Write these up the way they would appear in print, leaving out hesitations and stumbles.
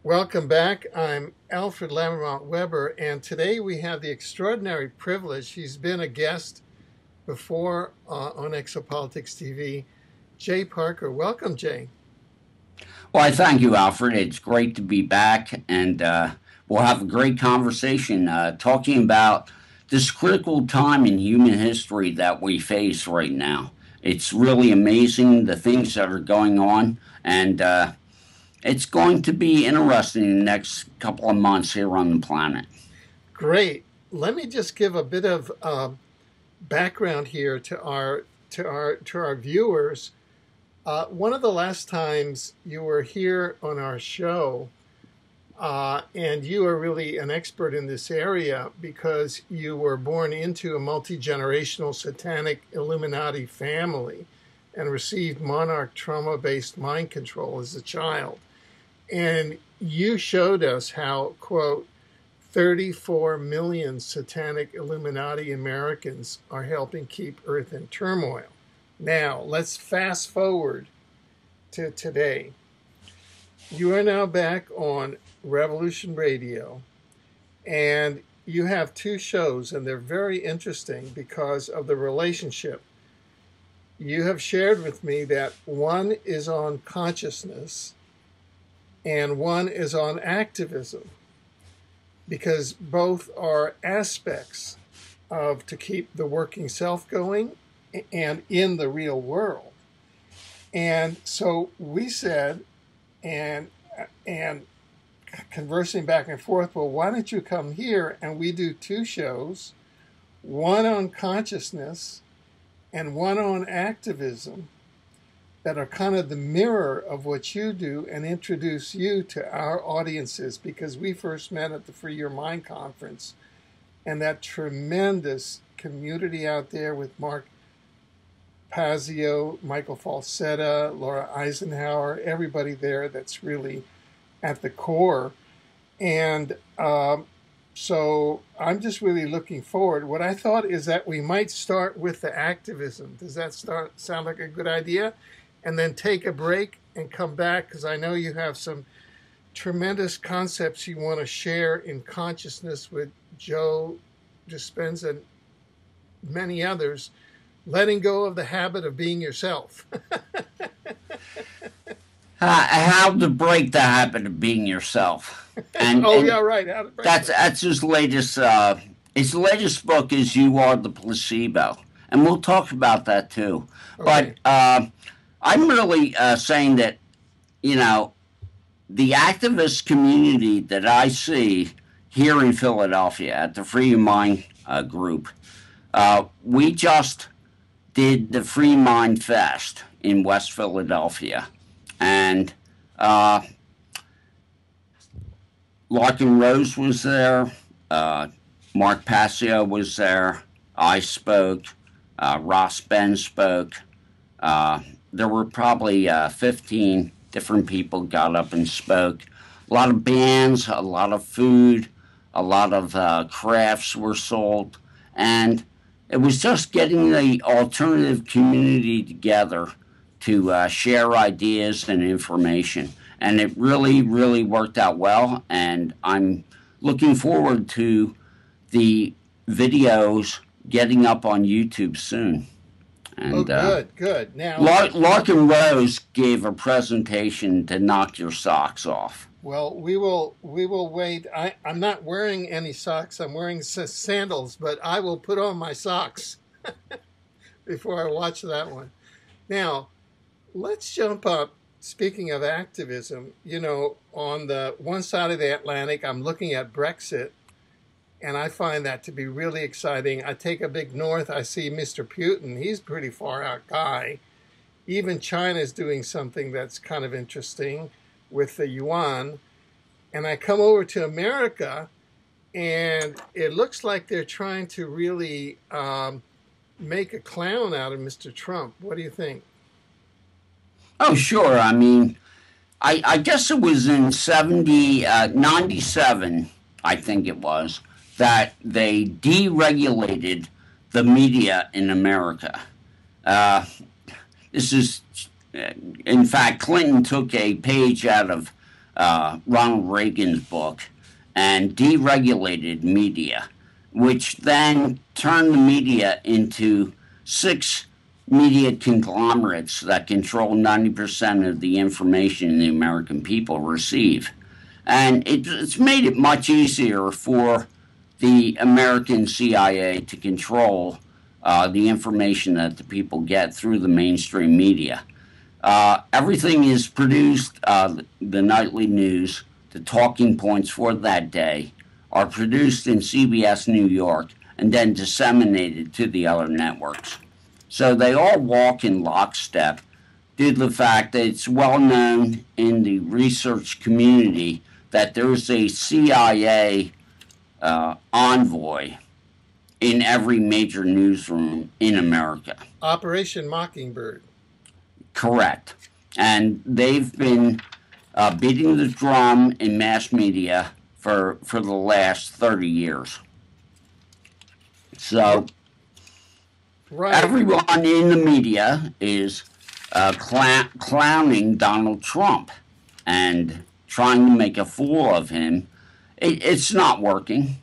Welcome back. I'm Alfred Lambremont Weber, and today we have the extraordinary privilege. He's been a guest before on Exopolitics TV. Jay Parker. Welcome, Jay. Well, I thank you, Alfred. It's great to be back, and we'll have a great conversation talking about this critical time in human history that we face right now. It's really amazing the things that are going on, and it's going to be interesting in the next couple of months here on the planet. Great. Let me just give a bit of background here to our viewers. One of the last times you were here on our show, and you are really an expert in this area because you were born into a multi-generational satanic Illuminati family and received monarch trauma-based mind control as a child. And you showed us how, quote, 34 million satanic Illuminati Americans are helping keep Earth in turmoil. Now, let's fast forward to today. You are now back on Revolution Radio, and you have two shows, and they're very interesting because of the relationship. You have shared with me that one is on consciousness and one is on activism, because both are aspects of to keep the working self going and in the real world. And so we said, and conversing back and forth, well, why don't you come here and we do two shows, one on consciousness and one on activism, that are kind of the mirror of what you do and introduce you to our audiences, because we first met at the Free Your Mind conference, and that tremendous community out there with Mark Pazio, Michael Falsetta, Laura Eisenhower, everybody there that's really at the core. And so I'm just really looking forward. What I thought is that we might start with the activism. Does that sound like a good idea? And then take a break and come back, because I know you have some tremendous concepts you want to share in consciousness with Joe Dispenza and many others, letting go of the habit of being yourself. How to break the habit of being yourself. And, yeah, right. How to break that's his latest. His latest book is "You Are the Placebo," and we'll talk about that too. Okay. But I'm really saying that, the activist community that I see here in Philadelphia at the Free Your Mind group, we just did the Free Mind Fest in West Philadelphia. And Larkin Rose was there, Mark Passio was there, I spoke, Ross Ben spoke. There were probably 15 different people got up and spoke. A lot of bands, a lot of food, a lot of crafts were sold. And it was just getting the alternative community together to share ideas and information. And it really, really worked out well. And I'm looking forward to the videos getting up on YouTube soon. And, good. Now, Larkin Rose gave a presentation to knock your socks off. Well, we will wait. I'm not wearing any socks. I'm wearing sandals, but I will put on my socks before I watch that one. Now, let's jump up. Speaking of activism, on the one side of the Atlantic, I'm looking at Brexit, and I find that to be really exciting. I take a big north, I see Mr. Putin. He's a pretty far out guy. Even China's doing something that's kind of interesting with the yuan. And I come over to America, and it looks like they're trying to really make a clown out of Mr. Trump. What do you think? Oh, sure. I mean, I guess it was in 97, I think it was, that they deregulated the media in America. This is, in fact, Clinton took a page out of Ronald Reagan's book, and deregulated media, which then turned the media into 6 media conglomerates that control 90% of the information the American people receive. And it's made it much easier for the American CIA to control the information that the people get through the mainstream media. Everything is produced, the nightly news, the talking points for that day are produced in CBS New York and then disseminated to the other networks. So they all walk in lockstep due to the fact that it's well known in the research community that there's a CIA envoy in every major newsroom in America. Operation Mockingbird. Correct. And they've been beating the drum in mass media for the last 30 years. So everyone in the media is clowning Donald Trump and trying to make a fool of him. It's not working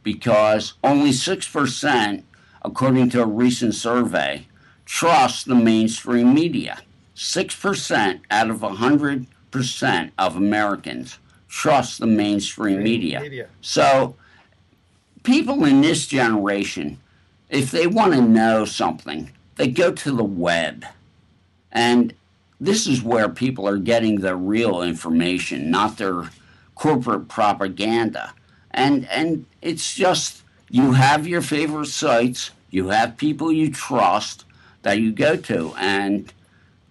because only 6%, according to a recent survey, trust the mainstream media. 6% out of 100% of Americans trust the mainstream media. So people in this generation, if they want to know something, they go to the web. And this is where people are getting their real information, not their corporate propaganda. And it's just, you have your favorite sites, you have people you trust that you go to. And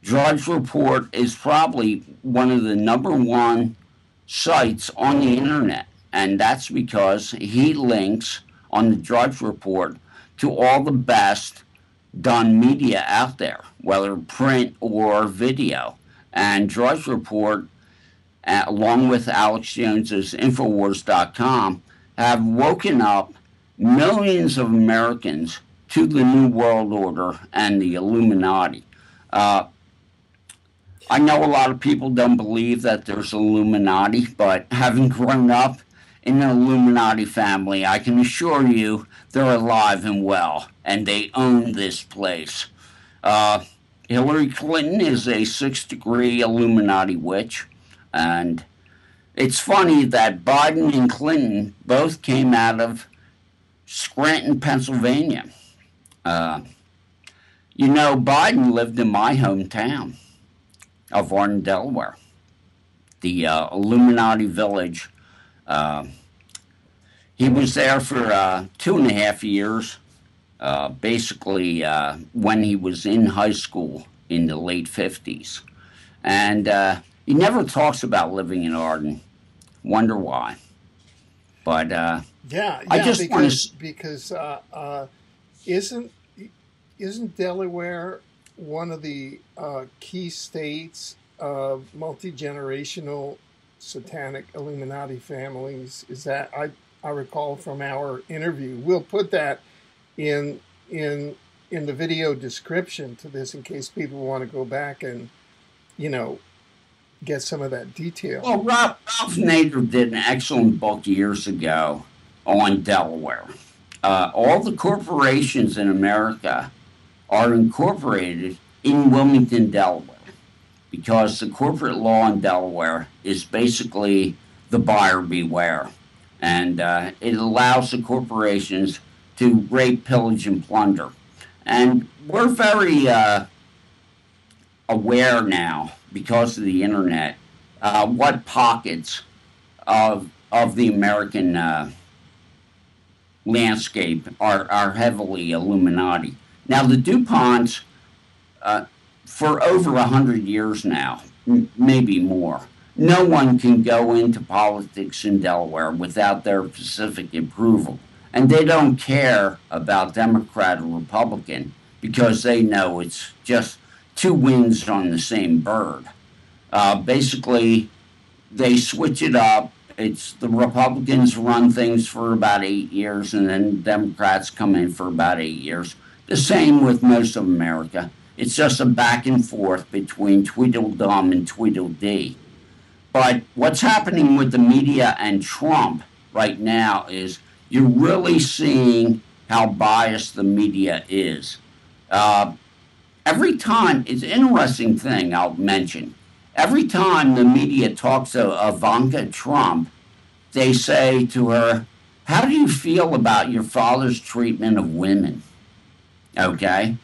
Drudge Report is probably one of the #1 sites on the internet. And that's because he links on the Drudge Report to all the best done media out there, whether print or video. And Drudge Report, along with Alex Jones's Infowars.com, have woken up millions of Americans to the New World Order and the Illuminati. I know a lot of people don't believe that there's Illuminati, but having grown up in an Illuminati family, I can assure you they're alive and well, and they own this place. Hillary Clinton is a 6th-degree Illuminati witch, and it's funny that Biden and Clinton both came out of Scranton, Pennsylvania. You know, Biden lived in my hometown of Arden, Delaware, the Illuminati village. He was there for 2.5 years, basically when he was in high school in the late 50s. And he never talks about living in Arden. Wonder why. But yeah, I just because isn't Delaware one of the key states of multi-generational satanic Illuminati families? Is that I recall from our interview. We'll put that in the video description to this in case people want to go back and get some of that detail. Well, Ralph Nader did an excellent book years ago on Delaware. All the corporations in America are incorporated in Wilmington, Delaware, because the corporate law in Delaware is basically the buyer beware. And it allows the corporations to rape, pillage, and plunder. And we're very aware now, because of the internet, what pockets of the American landscape are heavily Illuminati. Now, the DuPonts, for over 100 years now, maybe more, no one can go into politics in Delaware without their specific approval. And they don't care about Democrat or Republican because they know it's just two wings on the same bird. Basically, they switch it up. It's the Republicans run things for about 8 years, and then Democrats come in for about 8 years. The same with most of America. It's just a back and forth between Tweedledum and Tweedledee. But what's happening with the media and Trump right now is you're really seeing how biased the media is. Uh, every time, it's an interesting thing I'll mention. Every time the media talks to Ivanka Trump, they say to her, "How do you feel about your father's treatment of women?" Okay?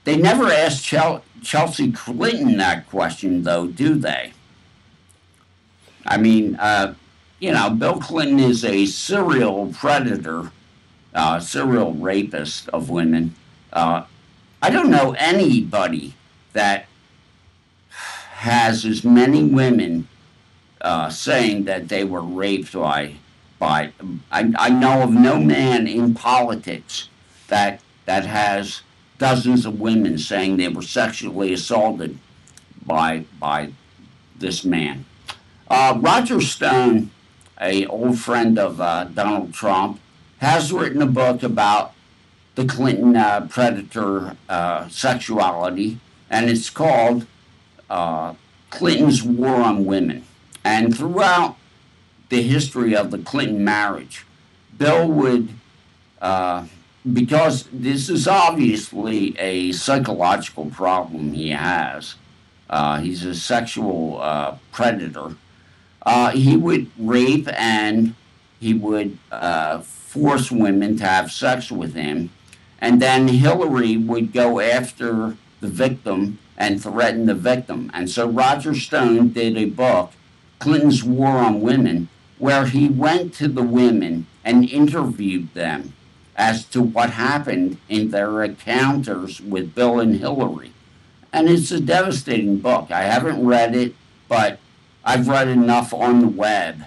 They never ask Chelsea Clinton that question, though, do they? I mean, Bill Clinton is a serial predator, serial rapist of women. Uh, I don't know anybody that has as many women saying that they were raped by. I know of no man in politics that has dozens of women saying they were sexually assaulted by this man. Roger Stone, a old friend of Donald Trump, has written a book about the Clinton predator sexuality, and it's called Clinton's War on Women. And throughout the history of the Clinton marriage, Bill would, because this is obviously a psychological problem he has, he's a sexual predator. He would rape and he would force women to have sex with him. And then Hillary would go after the victim and threaten the victim. And so Roger Stone did a book, Clinton's War on Women, where he went to the women and interviewed them as to what happened in their encounters with Bill and Hillary. And it's a devastating book. I haven't read it, but I've read enough on the web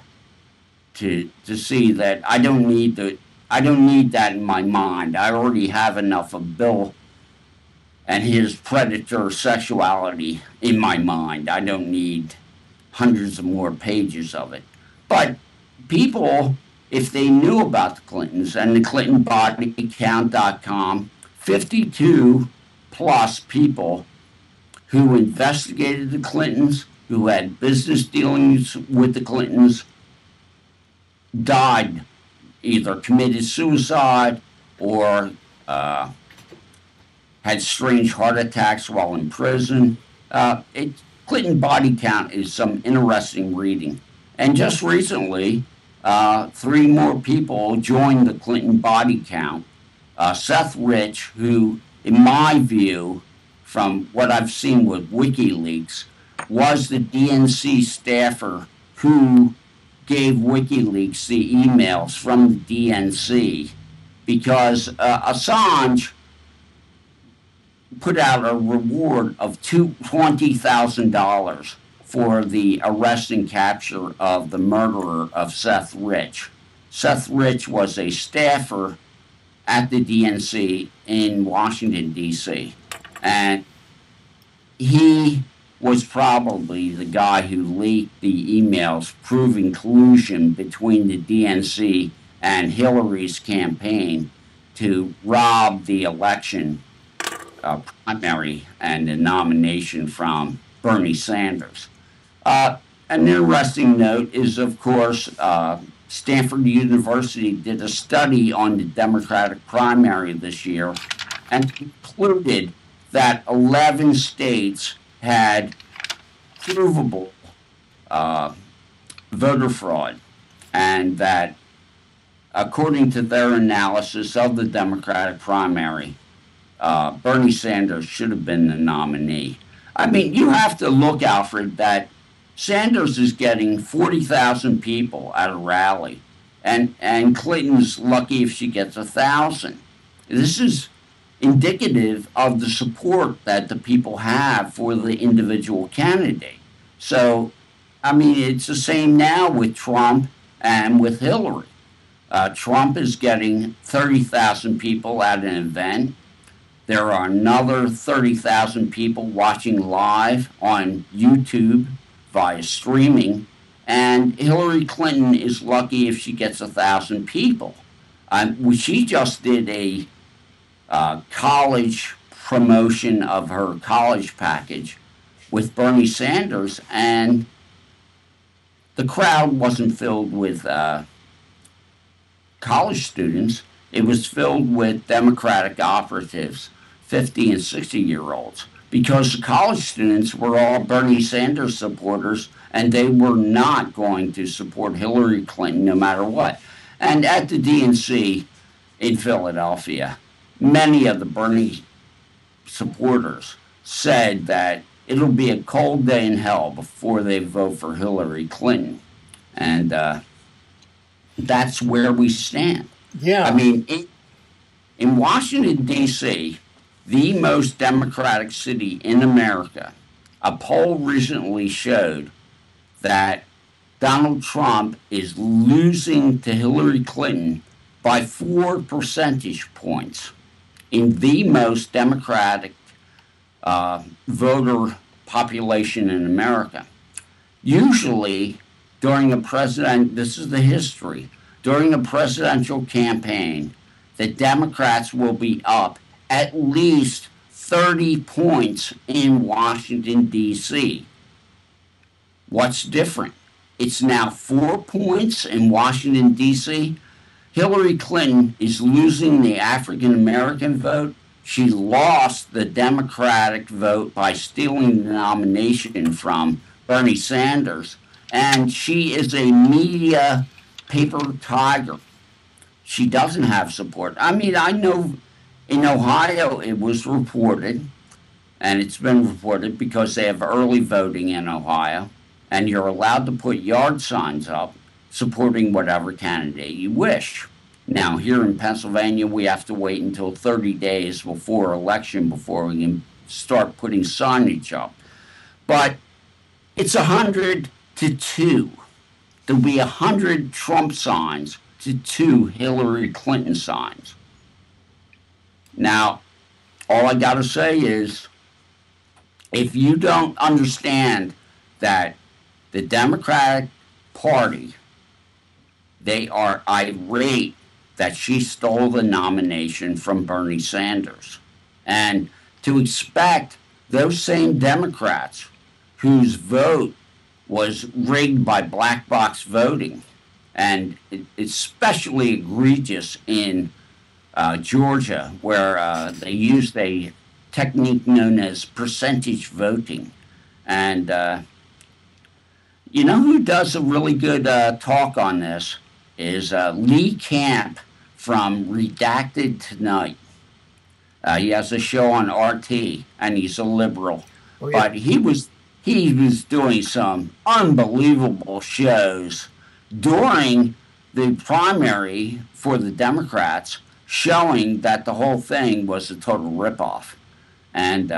to see that I don't need that in my mind. I already have enough of Bill and his predator sexuality in my mind. I don't need hundreds of more pages of it. But people, if they knew about the Clintons and the ClintonBodyCount.com, 52 plus people who investigated the Clintons, who had business dealings with the Clintons, died, either committed suicide or had strange heart attacks while in prison. Clinton Body Count is some interesting reading. And just recently, 3 more people joined the Clinton Body Count. Seth Rich, who, in my view, from what I've seen with WikiLeaks, was the DNC staffer who gave WikiLeaks the emails from the DNC, because Assange put out a reward of $20,000 for the arrest and capture of the murderer of Seth Rich. Seth Rich was a staffer at the DNC in Washington, D.C., and he was probably the guy who leaked the emails proving collusion between the DNC and Hillary's campaign to rob the election primary and the nomination from Bernie Sanders. An interesting note is, of course, Stanford University did a study on the Democratic primary this year and concluded that 11 states had provable voter fraud, and that, according to their analysis of the Democratic primary, Bernie Sanders should have been the nominee. I mean, you have to look, Alfred, that Sanders is getting 40,000 people at a rally, and Clinton's lucky if she gets 1,000. This is indicative of the support that the people have for the individual candidate. So, I mean, it's the same now with Trump and with Hillary. Trump is getting 30,000 people at an event. There are another 30,000 people watching live on YouTube via streaming, and Hillary Clinton is lucky if she gets 1,000 people. She just did a college promotion of her college package with Bernie Sanders, and the crowd wasn't filled with college students. It was filled with Democratic operatives, 50 and 60-year-olds, because the college students were all Bernie Sanders supporters, and they were not going to support Hillary Clinton no matter what. And at the DNC in Philadelphia, many of the Bernie supporters said that it'll be a cold day in hell before they vote for Hillary Clinton. And that's where we stand. Yeah. I mean, in Washington, D.C., the most democratic city in America, a poll recently showed that Donald Trump is losing to Hillary Clinton by 4 percentage points in the most democratic voter population in America. Usually, during this is the history, during a presidential campaign, the Democrats will be up at least 30 points in Washington, D.C. What's different? It's now 4 points in Washington, D.C. Hillary Clinton is losing the African American vote. She lost the Democratic vote by stealing the nomination from Bernie Sanders. And she is a media paper tiger. She doesn't have support. I mean, I know in Ohio it was reported, and it's been reported because they have early voting in Ohio, and you're allowed to put yard signs up supporting whatever candidate you wish. Now, here in Pennsylvania, we have to wait until 30 days before election before we can start putting signage up. But it's 100 to 2. There'll be 100 Trump signs to 2 Hillary Clinton signs. Now, all I got to say is, if you don't understand that the Democratic Party, they are irate that she stole the nomination from Bernie Sanders. And to expect those same Democrats whose vote was rigged by black box voting, and especially egregious in Georgia, where they used a technique known as percentage voting. And you know who does a really good talk on this is Lee Camp from Redacted Tonight. He has a show on RT, and he's a liberal. Oh, yeah. But he was doing some unbelievable shows during the primary for the Democrats, showing that the whole thing was a total ripoff. And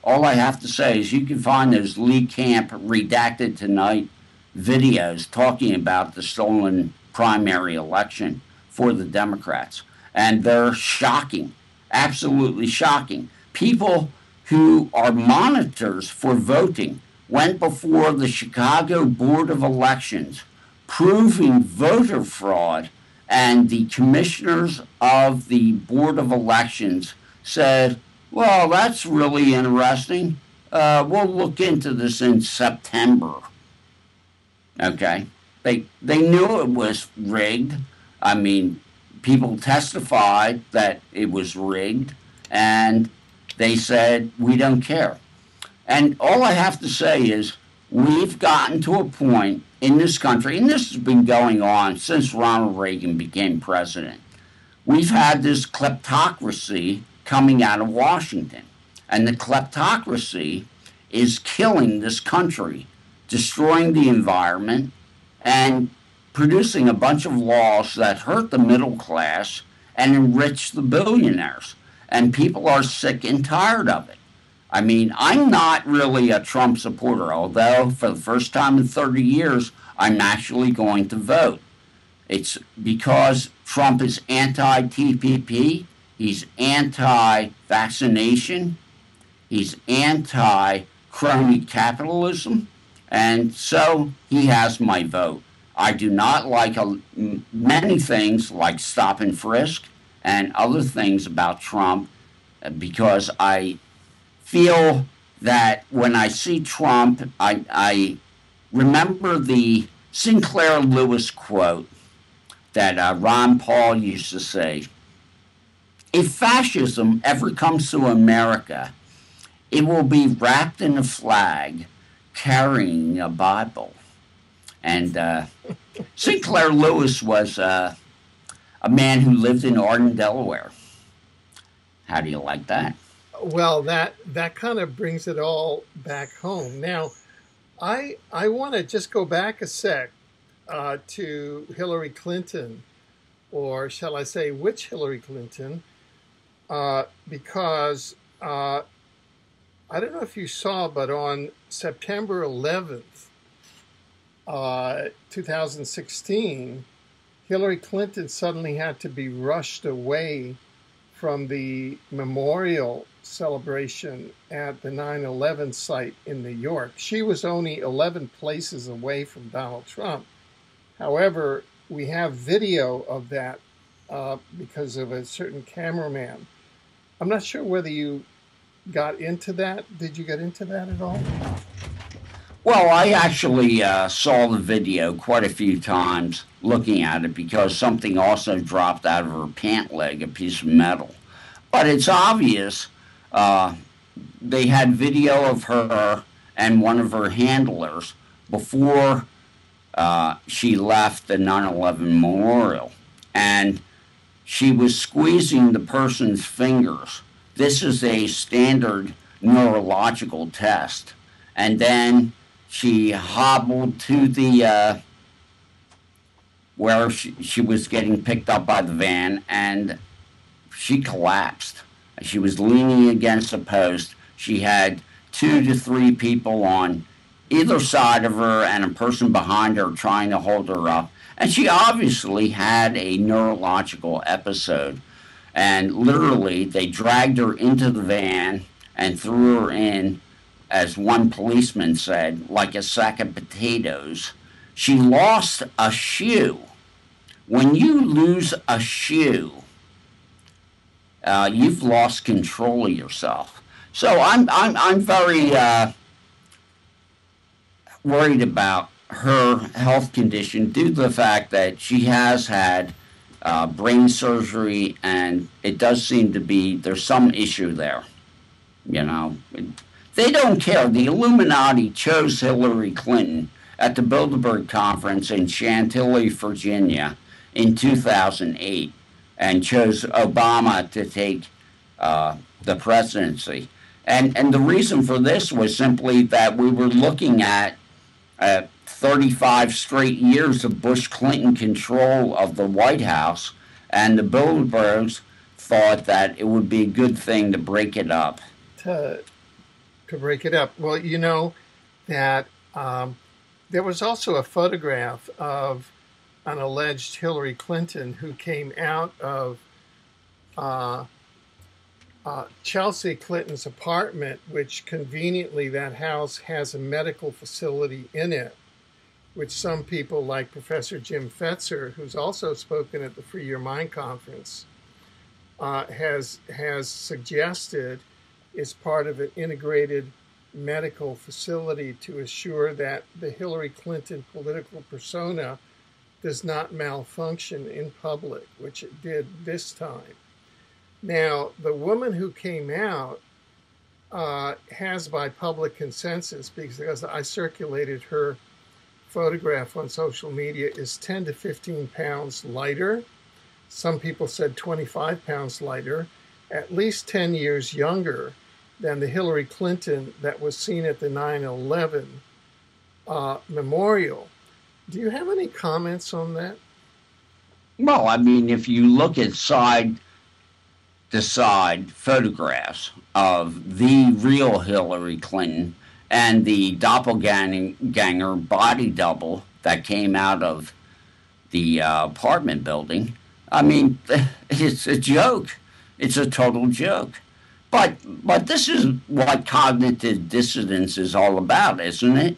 all I have to say is you can find those Lee Camp Redacted Tonight videos talking about the stolen primary election for the Democrats. And they're shocking, absolutely shocking. People who are monitors for voting went before the Chicago Board of Elections proving voter fraud, and the commissioners of the Board of Elections said, well, that's really interesting. We'll look into this in September. Okay? They knew it was rigged. I mean, people testified that it was rigged, and they said, we don't care. And all I have to say is we've gotten to a point in this country, and this has been going on since Ronald Reagan became president. We've had this kleptocracy coming out of Washington, and the kleptocracy is killing this country, destroying the environment, and producing a bunch of laws that hurt the middle class and enrich the billionaires. And people are sick and tired of it. I mean, I'm not really a Trump supporter, although for the first time in 30 years, I'm actually going to vote. It's because Trump is anti-TPP, he's anti-vaccination, he's anti-crony capitalism, and so he has my vote. I do not like many things like stop and frisk and other things about Trump because I feel that when I see Trump, I remember the Sinclair Lewis quote that Ron Paul used to say, if fascism ever comes to America, it will be wrapped in a flag carrying a Bible. And Sinclair Lewis was a man who lived in Arden, Delaware. How do you like that? Well, that kind of brings it all back home. Now, I want to just go back a sec to Hillary Clinton, or shall I say, which Hillary Clinton, because I don't know if you saw, but on September 11th, 2016, Hillary Clinton suddenly had to be rushed away from the memorial celebration at the 9/11 site in New York. She was only 11 places away from Donald Trump. However, we have video of that because of a certain cameraman. I'm not sure whether you got into that. Did you get into that at all? Well, I actually saw the video quite a few times looking at it because something also dropped out of her pant leg, a piece of metal. But it's obvious they had video of her and one of her handlers before she left the 9/11 memorial. And she was squeezing the person's fingers. This is a standard neurological test. And then she hobbled to the where she was getting picked up by the van, and she collapsed. She was leaning against a post. She had 2 to 3 people on either side of her and a person behind her trying to hold her up. And she obviously had a neurological episode. And literally, they dragged her into the van and threw her in, as one policeman said, like a sack of potatoes. She lost a shoe. When you lose a shoe, you've lost control of yourself. So I'm very worried about her health condition due to the fact that she has had brain surgery, and it does seem to be there's some issue there. You know, they don't care. The Illuminati chose Hillary Clinton at the Bilderberg Conference in Chantilly, Virginia in 2008, and chose Obama to take the presidency. And the reason for this was simply that we were looking at 35 straight years of Bush-Clinton control of the White House, and the Bilderbergs thought that it would be a good thing to break it up. To break it up. Well, you know that there was also a photograph of an alleged Hillary Clinton who came out of Chelsea Clinton's apartment, which conveniently that house has a medical facility in it, which some people like Professor Jim Fetzer, who's also spoken at the Free Your Mind conference, has suggested is part of an integrated medical facility to assure that the Hillary Clinton political persona does not malfunction in public, which it did this time. Now, the woman who came out has, by public consensus, because I circulated her photograph on social media, is 10 to 15 pounds lighter. Some people said 25 pounds lighter, at least 10 years younger than the Hillary Clinton that was seen at the 9/11 memorial. Do you have any comments on that? Well, I mean, if you look at side-to-side photographs of the real Hillary Clinton and the doppelganger body double that came out of the apartment building, I mean, it's a joke. It's a total joke. But this is what cognitive dissonance is all about, isn't it?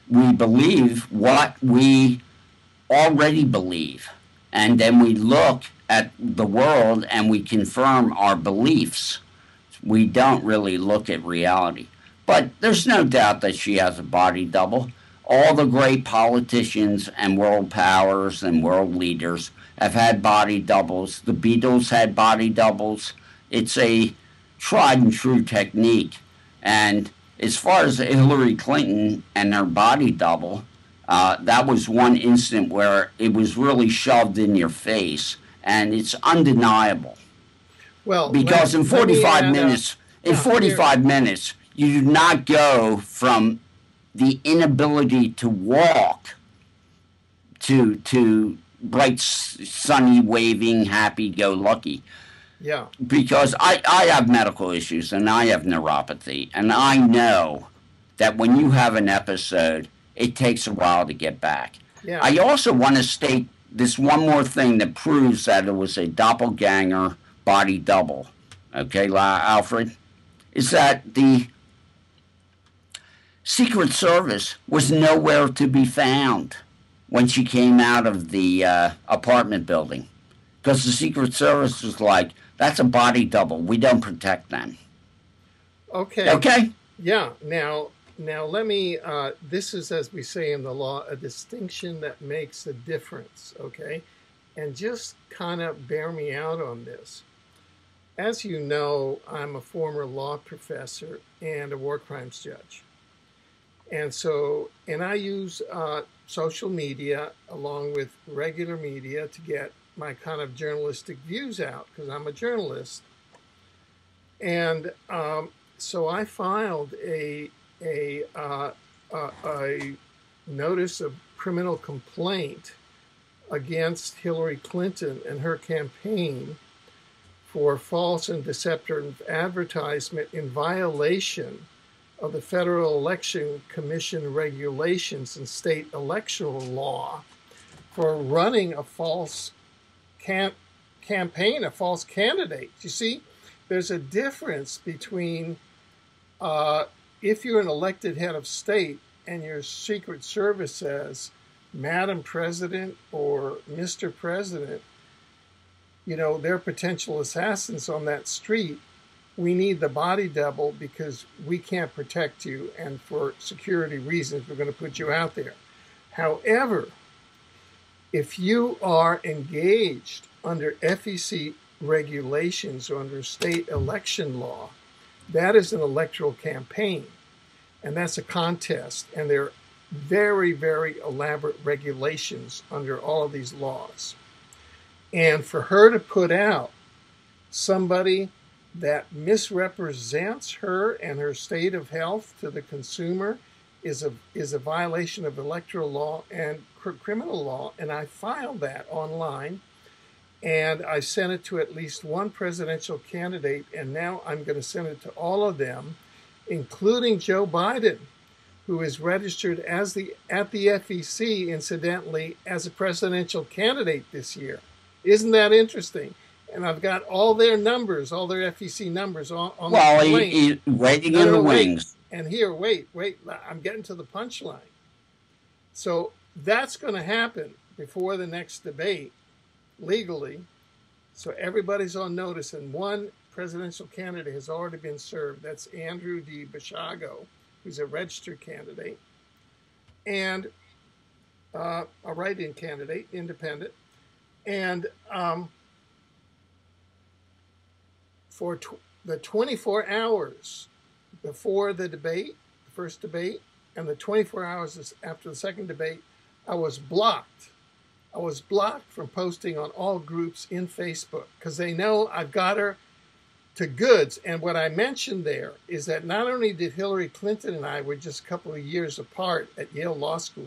We believe what we already believe, and then we look at the world and we confirm our beliefs. We don't really look at reality. But there's no doubt that she has a body double. all the great politicians and world powers and world leaders have had body doubles. The Beatles had body doubles. It's a tried and true technique. And as far as Hillary Clinton and her body double, that was one incident where it was really shoved in your face, and it's undeniable. Well, because in 45 minutes, you do not go from the inability to walk to bright, sunny, waving, happy-go-lucky. Yeah. Because I have medical issues and I have neuropathy, and I know that when you have an episode, it takes a while to get back. Yeah. I also want to state this one more thing that proves that it was a doppelganger body double. Okay, Alfred? Is that the Secret Service was nowhere to be found when she came out of the apartment building. Because the Secret Service was like, that's a body double. We don't protect them. Okay. Okay? Yeah. Now let me, this is, as we say in the law, a distinction that makes a difference, okay? And just kind of bear me out on this. As you know, I'm a former law professor and a war crimes judge. And I use social media along with regular media to get my kind of journalistic views out, because I'm a journalist. And so I filed a notice of criminal complaint against Hillary Clinton and her campaign for false and deceptive advertisement in violation of the Federal Election Commission regulations and state electoral law for running a false campaign, a false candidate. You see, there's a difference between if you're an elected head of state and your Secret Service says, Madam President or Mr. President, you know, they're potential assassins on that street. We need the body double because we can't protect you, and for security reasons, we're going to put you out there. However, if you are engaged under FEC regulations or under state election law, that is an electoral campaign, and that's a contest, and there are very, very elaborate regulations under all of these laws. And for her to put out somebody that misrepresents her and her state of health to the consumer is a violation of electoral law and criminal law. And I filed that online, and I sent it to at least one presidential candidate, and now I'm going to send it to all of them, including Joe Biden, who is registered at the FEC, incidentally, as a presidential candidate this year. Isn't that interesting? And I've got all their numbers, all their FEC numbers on the plane. Waiting in the wings. And here, wait, I'm getting to the punchline. So that's going to happen before the next debate, legally. So everybody's on notice, and one presidential candidate has already been served. That's Andrew D. Bashago, who's a registered candidate, and a write-in candidate, independent. And for the 24 hours before the debate, the first debate, and the 24 hours after the second debate, I was blocked. I was blocked from posting on all groups in Facebook because they know I've got her to goods. And what I mentioned there is that not only did Hillary Clinton and I were just a couple of years apart at Yale Law School,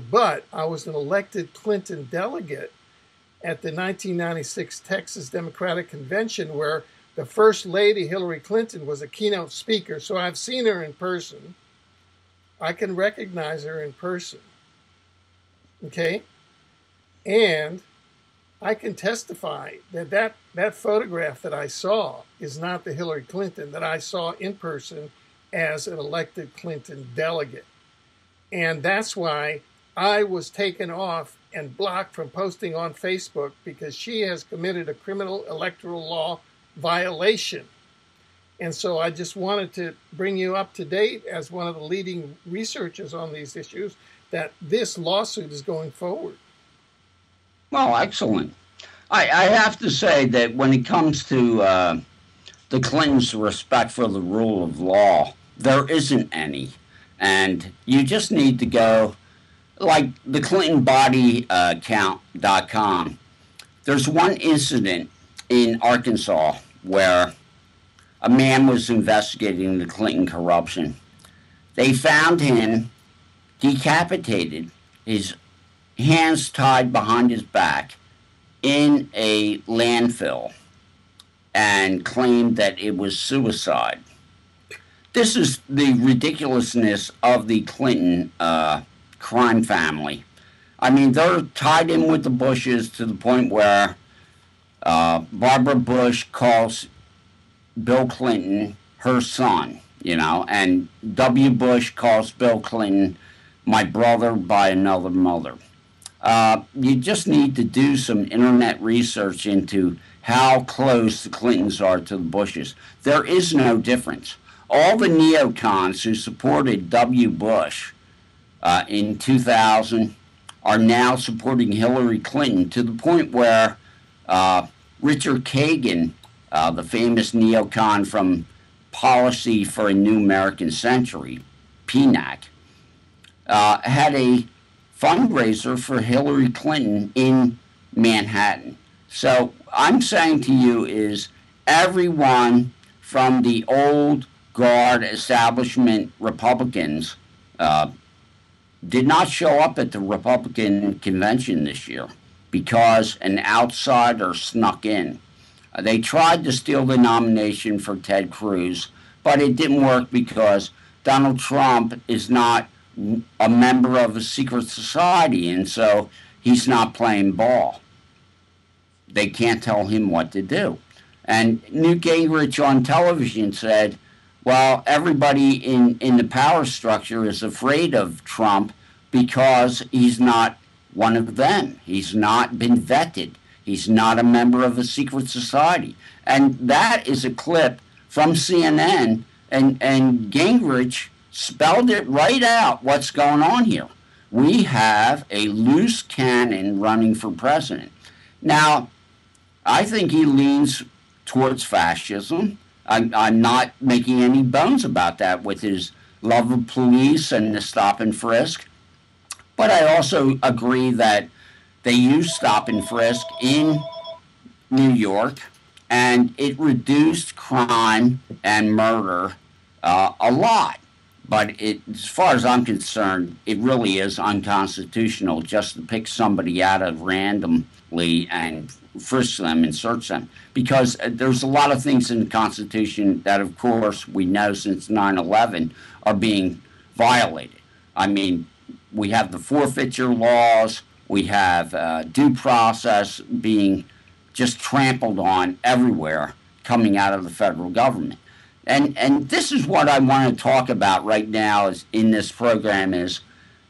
but I was an elected Clinton delegate at the 1996 Texas Democratic Convention, where the First Lady, Hillary Clinton, was a keynote speaker. So I've seen her in person. I can recognize her in person. Okay? And I can testify that photograph that I saw is not the Hillary Clinton that I saw in person as an elected Clinton delegate. And that's why I was taken off and blocked from posting on Facebook, because she has committed a criminal electoral law violation. And so I just wanted to bring you up to date as one of the leading researchers on these issues that this lawsuit is going forward. Well, excellent. I have to say that when it comes to the Clintons' respect for the rule of law, there isn't any. And you just need to go, like the ClintonBodyCount.com. There's one incident in Arkansas where a man was investigating the Clinton corruption. They found him decapitated, his hands tied behind his back in a landfill, and claimed that it was suicide. This is the ridiculousness of the Clinton crime family. I mean, they're tied in with the Bushes to the point where Barbara Bush calls Bill Clinton her son, you know, and W. Bush calls Bill Clinton my brother by another mother. You just need to do some internet research into how close the Clintons are to the Bushes. There is no difference. All the neocons who supported W. Bush in 2000 are now supporting Hillary Clinton to the point where Richard Kagan, the famous neocon from Policy for a New American Century, PNAC, had a fundraiser for Hillary Clinton in Manhattan. So I'm saying to you is everyone from the old guard establishment Republicans did not show up at the Republican convention this year because an outsider snuck in. They tried to steal the nomination for Ted Cruz, but it didn't work because Donald Trump is not a member of a secret society, and so he's not playing ball. They can't tell him what to do. And Newt Gingrich on television said, well, everybody in the power structure is afraid of Trump because he's not one of them. He's not been vetted. He's not a member of a secret society. And that is a clip from CNN, and Gingrich spelled it right out what's going on here. We have a loose cannon running for president. Now, I think he leans towards fascism. I'm not making any bones about that with his love of police and the stop and frisk. But I also agree that they use stop and frisk in New York, and it reduced crime and murder a lot. But as far as I'm concerned, it really is unconstitutional just to pick somebody out of randomly and frisk them and search them. Because there's a lot of things in the Constitution that, of course, we know since 9/11 are being violated. I mean, we have the forfeiture laws, we have due process being just trampled on everywhere coming out of the federal government. And this is what I want to talk about right now is in this program is,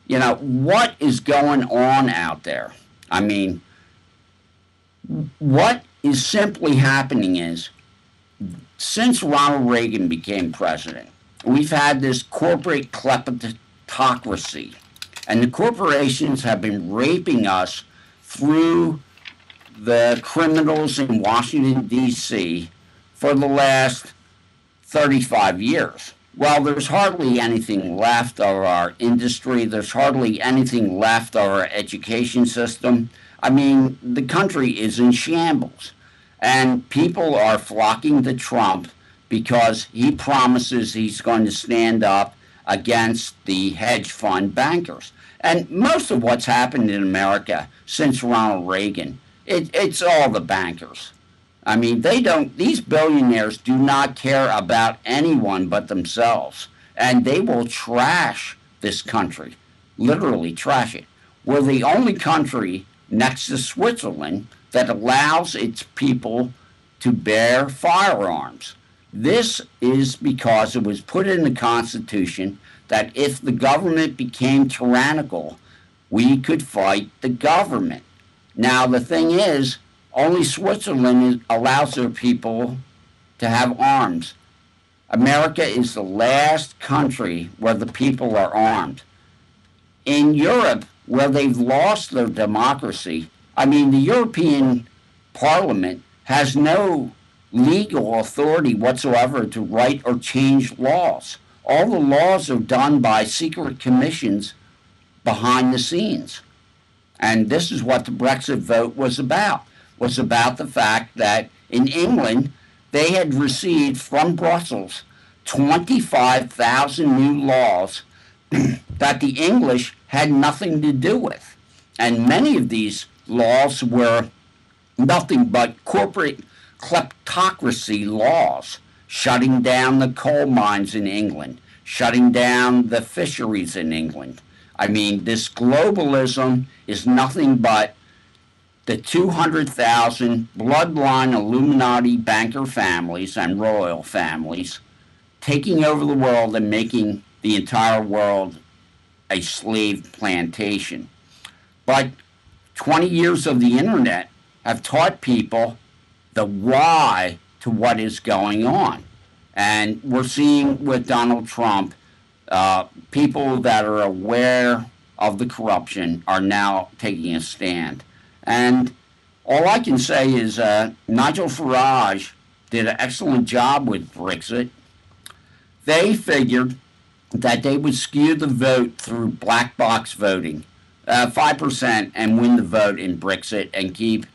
you know, what is going on out there? I mean, what is simply happening is since Ronald Reagan became president, we've had this corporate kleptocracy, and the corporations have been raping us through the criminals in Washington, D.C. for the last 35 years. Well, there's hardly anything left of our industry. There's hardly anything left of our education system. I mean, the country is in shambles. And people are flocking to Trump because he promises he's going to stand up against the hedge fund bankers. And most of what's happened in America since Ronald Reagan, it's all the bankers. I mean, these billionaires do not care about anyone but themselves. And they will trash this country, literally trash it. We're the only country next to Switzerland that allows its people to bear firearms. This is because it was put in the Constitution that if the government became tyrannical, we could fight the government. Now, the thing is, only Switzerland allows their people to have arms. America is the last country where the people are armed. In Europe, where they've lost their democracy, I mean, the European Parliament has no legal authority whatsoever to write or change laws. All the laws are done by secret commissions behind the scenes. And this is what the Brexit vote was about the fact that in England, they had received from Brussels 25,000 new laws that the English had nothing to do with. And many of these laws were nothing but corporate kleptocracy laws, shutting down the coal mines in England, shutting down the fisheries in England. I mean, this globalism is nothing but the 200,000 bloodline Illuminati banker families and royal families taking over the world and making the entire world a slave plantation. But 20 years of the internet have taught people the why to what is going on. And we're seeing with Donald Trump, people that are aware of the corruption are now taking a stand. And all I can say is Nigel Farage did an excellent job with Brexit. They figured that they would skew the vote through black box voting, 5%, and win the vote in Brexit and keep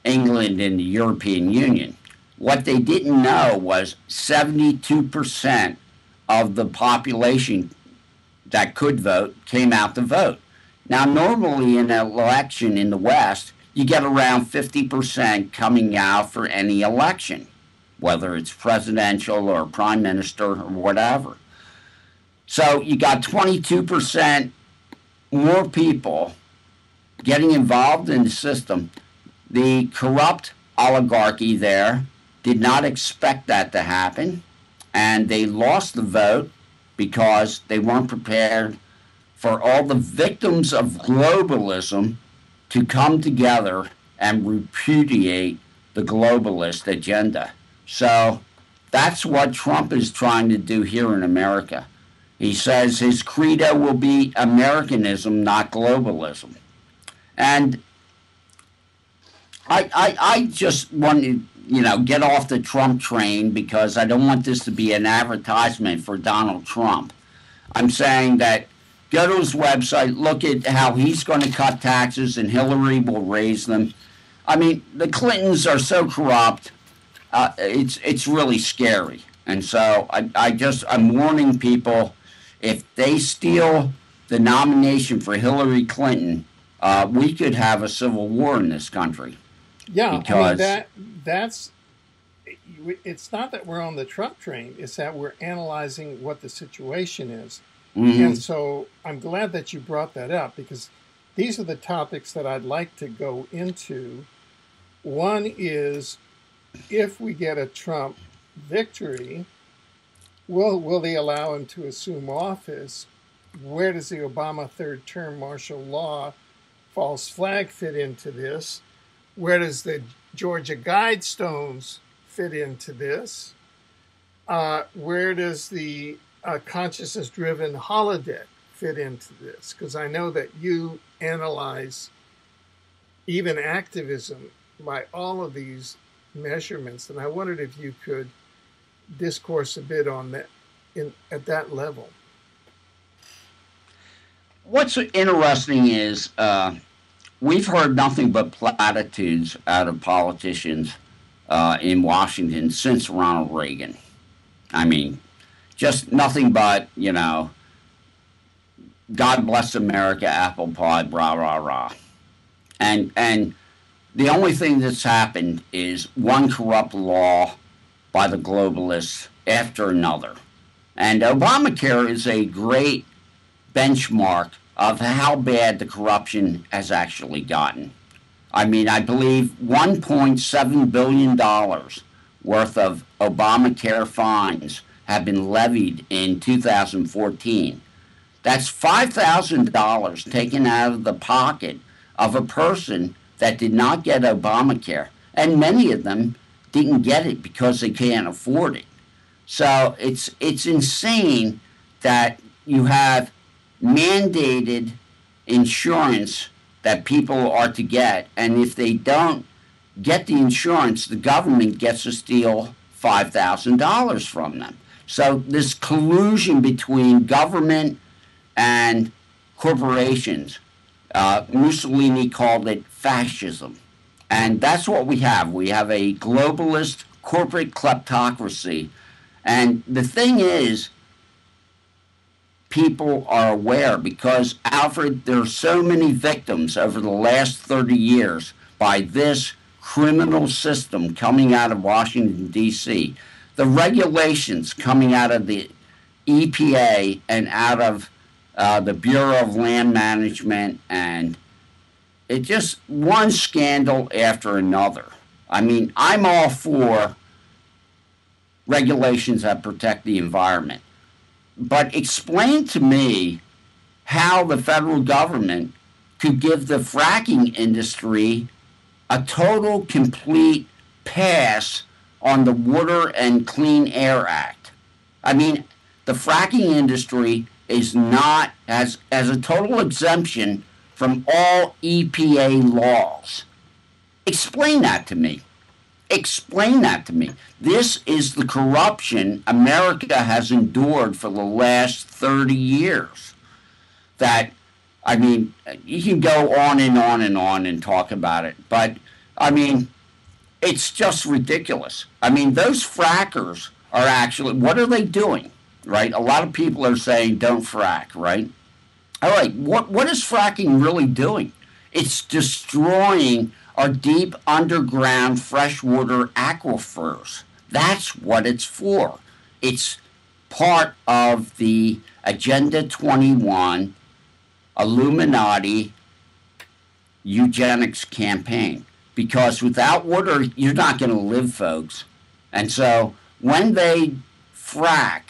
England in the European Union. What they didn't know was 72% of the population that could vote came out to vote. Now, normally in an election in the West, you get around 50% coming out for any election, whether it's presidential or prime minister or whatever. So you got 22% more people getting involved in the system. The corrupt oligarchy there did not expect that to happen, and they lost the vote because they weren't prepared for all the victims of globalism to come together and repudiate the globalist agenda. So that's what Trump is trying to do here in America. He says his credo will be Americanism, not globalism. And I just want to, get off the Trump train because I don't want this to be an advertisement for Donald Trump. I'm saying that go to his website, look at how he's going to cut taxes and Hillary will raise them. I mean, the Clintons are so corrupt, it's really scary. And so I'm warning people, if they steal the nomination for Hillary Clinton, we could have a civil war in this country. Yeah, because that's it's not that we're on the Trump train, it's that we're analyzing what the situation is. Mm-hmm. And so I'm glad that you brought that up because these are the topics that I'd like to go into. One is, if we get a Trump victory, will they allow him to assume office? Where does the Obama third-term martial law false flag fit into this? Where does the Georgia Guidestones fit into this? Where does the consciousness-driven holodeck fit into this? Because I know that you analyze even activism by all of these measurements, and I wondered if you could discourse a bit on that at that level. What's interesting is we've heard nothing but platitudes out of politicians in Washington since Ronald Reagan. I mean, just nothing but, God bless America, apple pie, rah, rah, rah. And the only thing that's happened is one corrupt law by the globalists after another. And Obamacare is a great benchmark of how bad the corruption has actually gotten. I mean, I believe $1.7 billion worth of Obamacare fines have been levied in 2014. That's $5,000 taken out of the pocket of a person that did not get Obamacare. And many of them didn't get it because they can't afford it. So it's insane that you have mandated insurance that people are to get, and if they don't get the insurance, the government gets to steal $5,000 from them. So this collusion between government and corporations, Mussolini called it fascism. And that's what we have. We have a globalist corporate kleptocracy. And the thing is, people are aware because, Alfred, there are so many victims over the last 30 years by this criminal system coming out of Washington, D.C. The regulations coming out of the EPA and out of the Bureau of Land Management, and it just one scandal after another. I mean, I'm all for regulations that protect the environment. But explain to me how the federal government could give the fracking industry a total, complete pass on the Water and Clean Air Act. I mean, the fracking industry is not has a total exemption from all EPA laws. Explain that to me. Explain that to me. This is the corruption America has endured for the last 30 years. That, I mean, you can go on and on and on and talk about it, but, I mean, it's just ridiculous. I mean, those frackers are actually, what are they doing, right? A lot of people are saying don't frack, right? All right, what is fracking really doing? It's destroying our deep underground freshwater aquifers. That's what it's for. It's part of the Agenda 21 Illuminati eugenics campaign. Because without water, you're not going to live, folks. And so when they frack,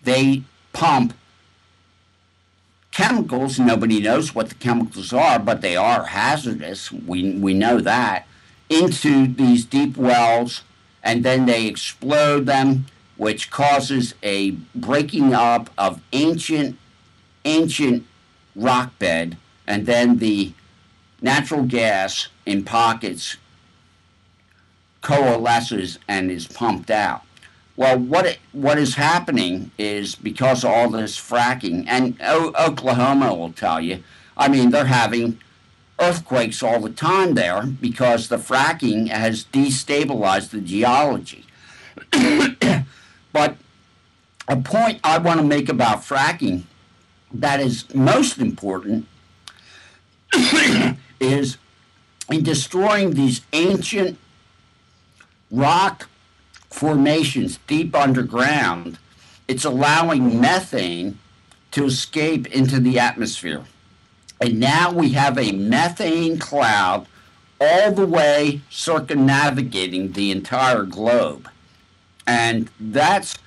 they pump chemicals. Nobody knows what the chemicals are, but they are hazardous. We know that, into these deep wells, and then they explode them, which causes a breaking up of ancient rock bed, and then the natural gas in pockets coalesces and is pumped out. Well, what is happening is because of all this fracking, and Oklahoma will tell you, I mean, they're having earthquakes all the time there because the fracking has destabilized the geology. But a point I want to make about fracking that is most important is in destroying these ancient rock formations deep underground, it's allowing methane to escape into the atmosphere. And now we have a methane cloud all the way circumnavigating the entire globe. And that's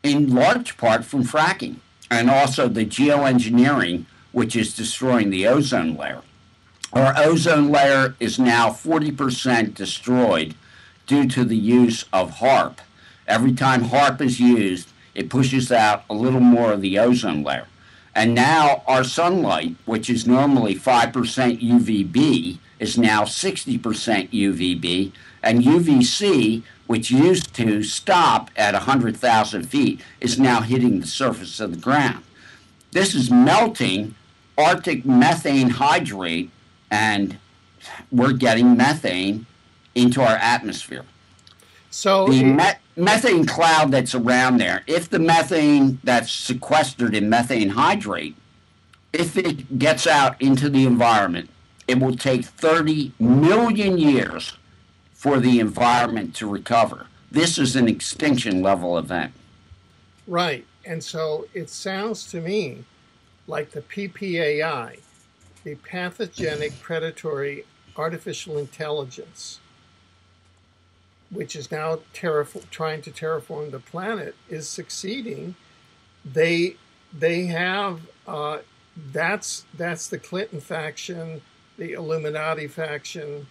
in large part from fracking and also the geoengineering, which is destroying the ozone layer. Our ozone layer is now 40% destroyed due to the use of HARP. Every time HARP is used, it pushes out a little more of the ozone layer. And now our sunlight, which is normally 5% UVB, is now 60% UVB, and UVC, which used to stop at 100,000 feet, is now hitting the surface of the ground. This is melting Arctic methane hydrate, and we're getting methane into our atmosphere. So the methane cloud that's around there, if the methane that's sequestered in methane hydrate, if it gets out into the environment, it will take 30 million years for the environment to recover. This is an extinction level event. right, and so it sounds to me like the PPAI, the pathogenic predatory artificial intelligence, which is now trying to terraform the planet, is succeeding. They have that's the Clinton faction, the Illuminati faction,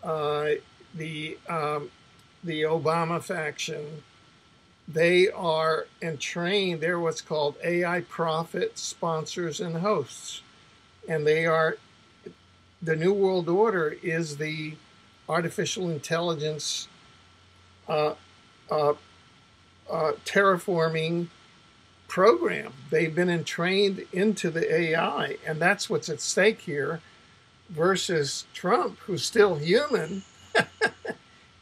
the Obama faction, They are entrained. They're what's called AI prophets, sponsors, and hosts. And they are, the New World Order is the artificial intelligence uh, uh, terraforming program. They've been entrained into the AI, and that's what's at stake here versus Trump, who's still human,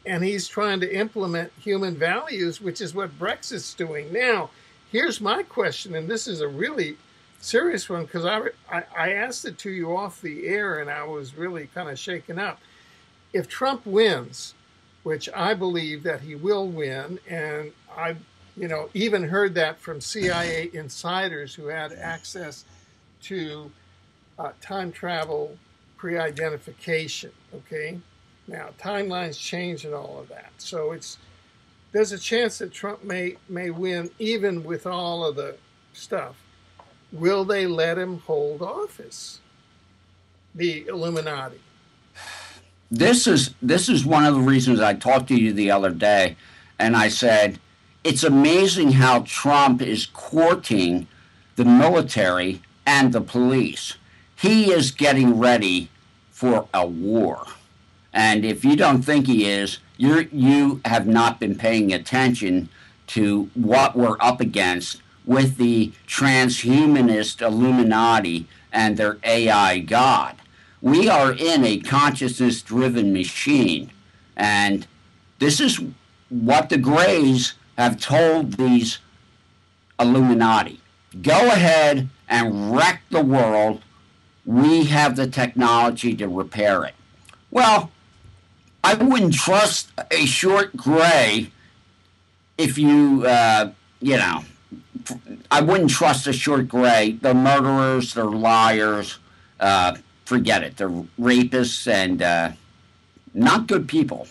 and he's trying to implement human values, which is what Brexit's doing. Now, here's my question, and this is a really serious one because I asked it to you off the air, and I was really kind of shaken up. If Trump wins, which I believe that he will win, and I, even heard that from CIA insiders who had access to time travel pre-identification. Okay, now timelines change and all of that, so there's a chance that Trump may win even with all of the stuff. Will they let him hold office? The Illuminati. This is one of the reasons I talked to you the other day, and I said it's amazing how Trump is courting the military and the police. He is getting ready for a war. And if you don't think he is, you have not been paying attention to what we're up against with the transhumanist Illuminati and their AI God. We are in a consciousness-driven machine, and this is what the Greys have told these Illuminati. Go ahead and wreck the world. We have the technology to repair it. Well, I wouldn't trust a short Grey if I wouldn't trust a short Grey. They're murderers, they're liars, forget it. They're rapists and not good people.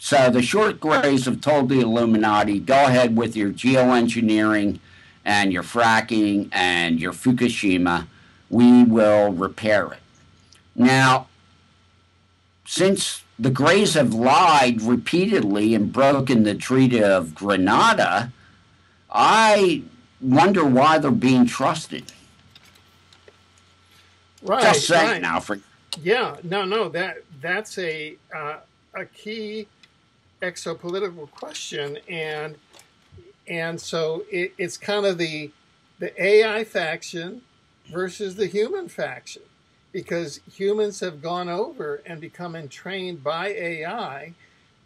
So the short Greys have told the Illuminati, go ahead with your geoengineering and your fracking and your Fukushima. We will repair it. Now, since the Greys have lied repeatedly and broken the Treaty of Grenada, I wonder why they're being trusted. Right. Just saying, right. Alfred. Yeah. No. That's a key exopolitical question, and so it's kind of the AI faction versus the human faction, because humans have gone over and become entrained by AI,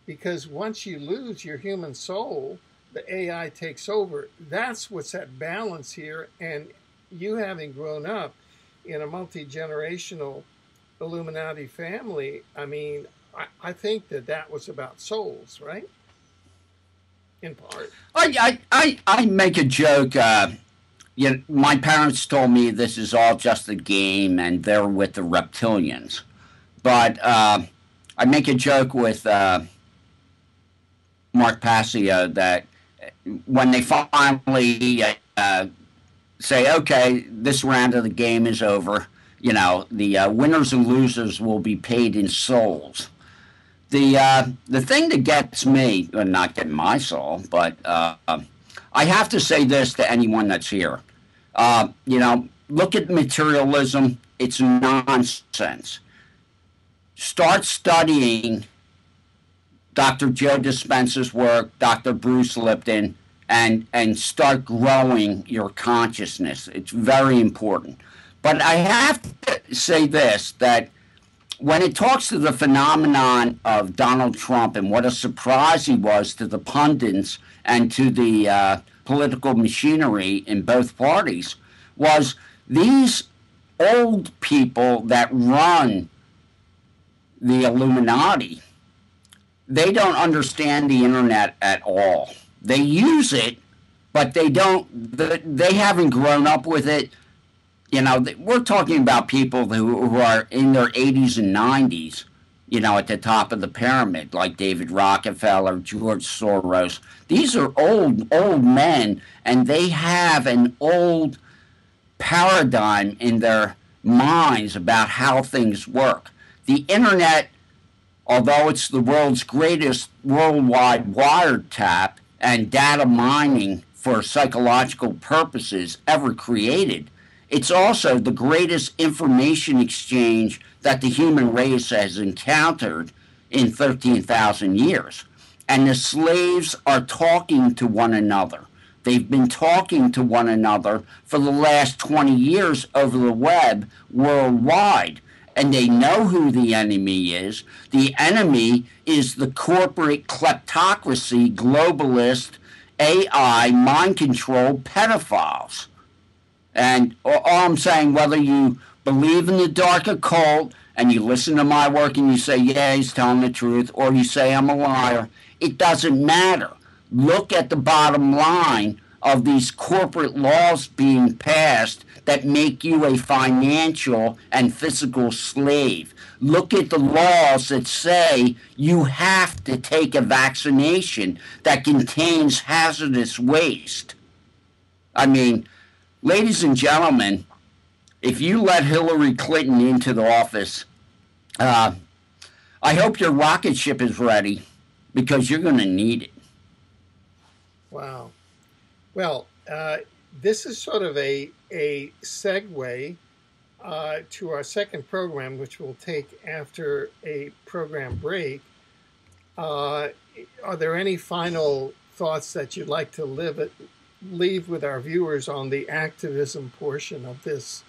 because once you lose your human soul, the AI takes over. That's what's at balance here. And you, having grown up in a multi-generational Illuminati family, I mean, I think that was about souls, right? In part. I make a joke. My parents told me this is all just a game and they're with the reptilians. But I make a joke with Mark Passio that when they finally say, okay, this round of the game is over, the winners and losers will be paid in souls. The thing that gets me, well, not getting my soul, but I have to say this to anyone that's here. Look at materialism. It's nonsense. Start studying Dr. Joe Dispenza's work, Dr. Bruce Lipton, and start growing your consciousness. It's very important. But I have to say this, that when it talks to the phenomenon of Donald Trump and what a surprise he was to the pundits and to the political machinery in both parties, was these old people that run the Illuminati, they don't understand the internet at all. They use it, but they haven't grown up with it. We're talking about people who are in their 80s and 90s, at the top of the pyramid, like David Rockefeller, George Soros. These are old men, and they have an old paradigm in their minds about how things work. The internet, although it's the world's greatest worldwide wiretap, and data mining for psychological purposes ever created. It's also the greatest information exchange that the human race has encountered in 13,000 years. And the slaves are talking to one another. They've been talking to one another for the last 20 years over the web worldwide. And they know who the enemy is. The enemy is the corporate kleptocracy, globalist, AI, mind control pedophiles. And all I'm saying, whether you believe in the dark occult and you listen to my work and you say, yeah, he's telling the truth, or you say I'm a liar, it doesn't matter. Look at the bottom line of these corporate laws being passed that make you a financial and physical slave. Look at the laws that say you have to take a vaccination that contains hazardous waste. I mean, ladies and gentlemen, if you let Hillary Clinton into the office, I hope your rocket ship is ready, because you're going to need it. Wow. Well, this is sort of a segue to our second program, which we'll take after a program break. Are there any final thoughts that you'd like to leave with our viewers on the activism portion of this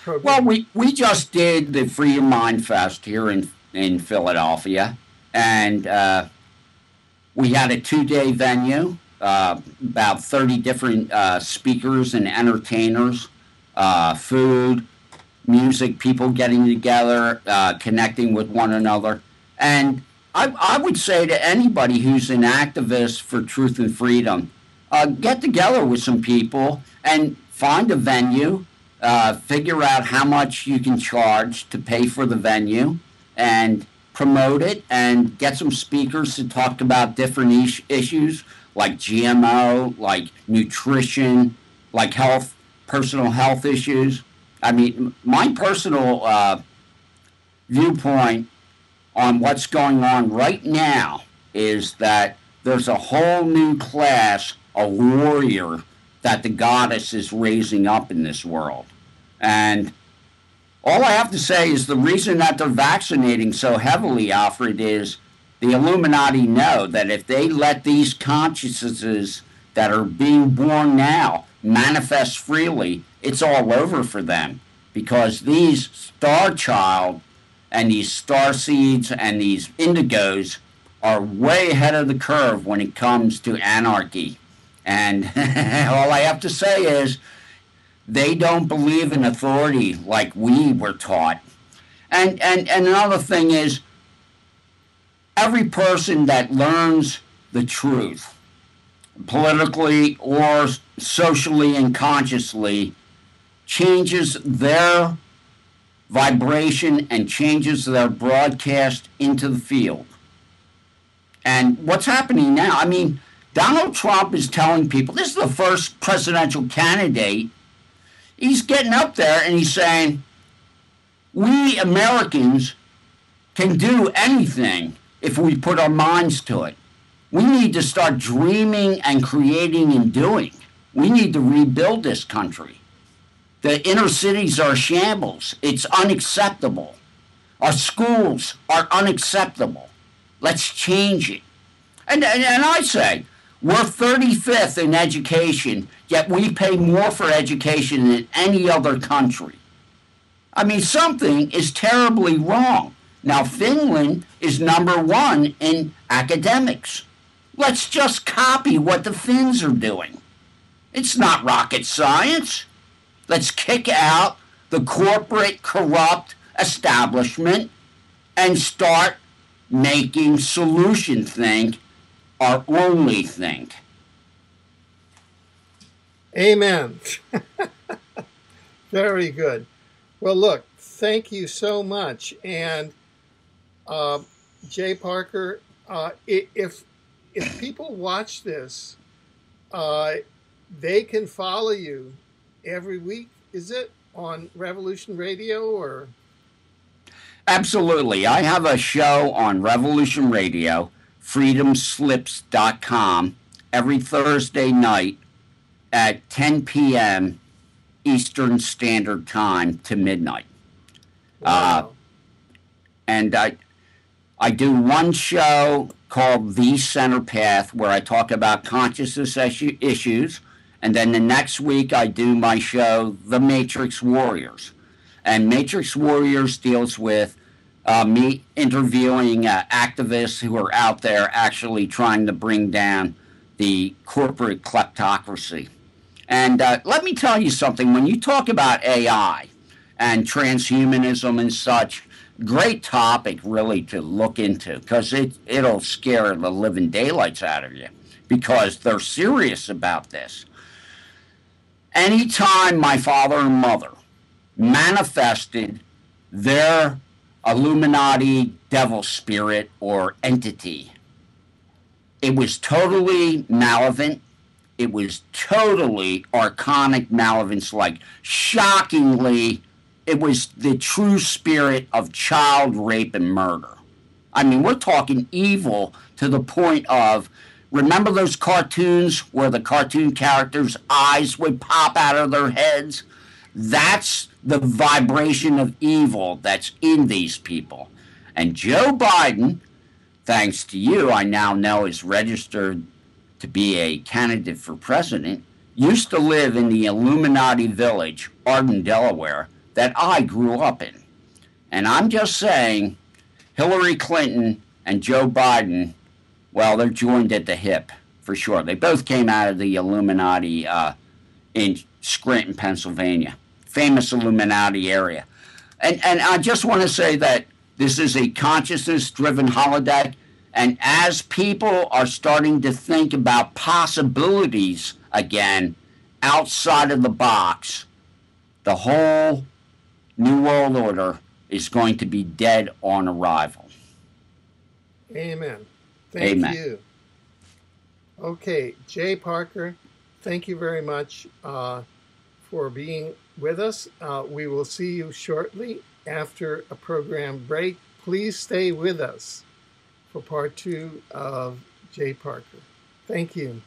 program? Well, we just did the Free Your Mind Fest here in Philadelphia, and we had a 2-day venue, about 30 different speakers and entertainers, food, music, people getting together, connecting with one another. And I would say to anybody who's an activist for truth and freedom, get together with some people and find a venue, figure out how much you can charge to pay for the venue, and promote it, and get some speakers to talk about different issues like GMO, like nutrition, like health, personal health issues. I mean, my personal viewpoint on what's going on right now is that there's a whole new class, a warrior, that the goddess is raising up in this world. And all I have to say is the reason that they're vaccinating so heavily, Alfred, is the Illuminati know that if they let these consciousnesses that are being born now manifest freely, it's all over for them. Because these star child and these star seeds and these indigos are way ahead of the curve when it comes to anarchy. And all I have to say is they don't believe in authority like we were taught. And another thing is, every person that learns the truth, politically or socially and consciously, changes their vibration and changes their broadcast into the field. And what's happening now, I mean, Donald Trump is telling people, this is the first presidential candidate, he's getting up there and he's saying, we Americans can do anything if we put our minds to it. We need to start dreaming and creating and doing. We need to rebuild this country. The inner cities are shambles. It's unacceptable. Our schools are unacceptable. Let's change it. And I say, we're 35th in education, yet we pay more for education than any other country. I mean, something is terribly wrong. Now, Finland is #1 in academics. Let's just copy what the Finns are doing. It's not rocket science. Let's kick out the corporate, corrupt establishment and start making solution think our only think. Amen. Very good. Well, look, thank you so much. And Jay Parker, if people watch this, they can follow you every week, is it, on Revolution Radio? Or Absolutely. I have a show on Revolution Radio freedomslips.com every Thursday night at 10 p.m. Eastern Standard Time to midnight. Wow. And I do one show called The Center Path where I talk about consciousness issues. And then the next week I do my show, The Matrix Warriors. And Matrix Warriors deals with me interviewing activists who are out there actually trying to bring down the corporate kleptocracy. And let me tell you something. When you talk about AI and transhumanism and such, great topic really to look into, because it'll scare the living daylights out of you because they're serious about this. Anytime my father and mother manifested their Illuminati devil spirit or entity, it was totally malevolent. It was totally archonic malevolence, like shockingly, it was the true spirit of child rape and murder. I mean, we're talking evil to the point of, remember those cartoons where the cartoon characters' eyes would pop out of their heads? That's the vibration of evil that's in these people. And Joe Biden, thanks to you, I now know is registered to be a candidate for president, used to live in the Illuminati village, Arden, Delaware, that I grew up in. And I'm just saying, Hillary Clinton and Joe Biden, well, they're joined at the hip, for sure. They both came out of the Illuminati in Scranton, Pennsylvania, famous Illuminati area. And I just want to say that this is a consciousness-driven holodeck. And as people are starting to think about possibilities again outside of the box, the whole New World Order is going to be dead on arrival. Amen. Thank you. Okay, Jay Parker, thank you very much for being with us. We will see you shortly after a program break. Please stay with us for part 2 of Jay Parker. Thank you.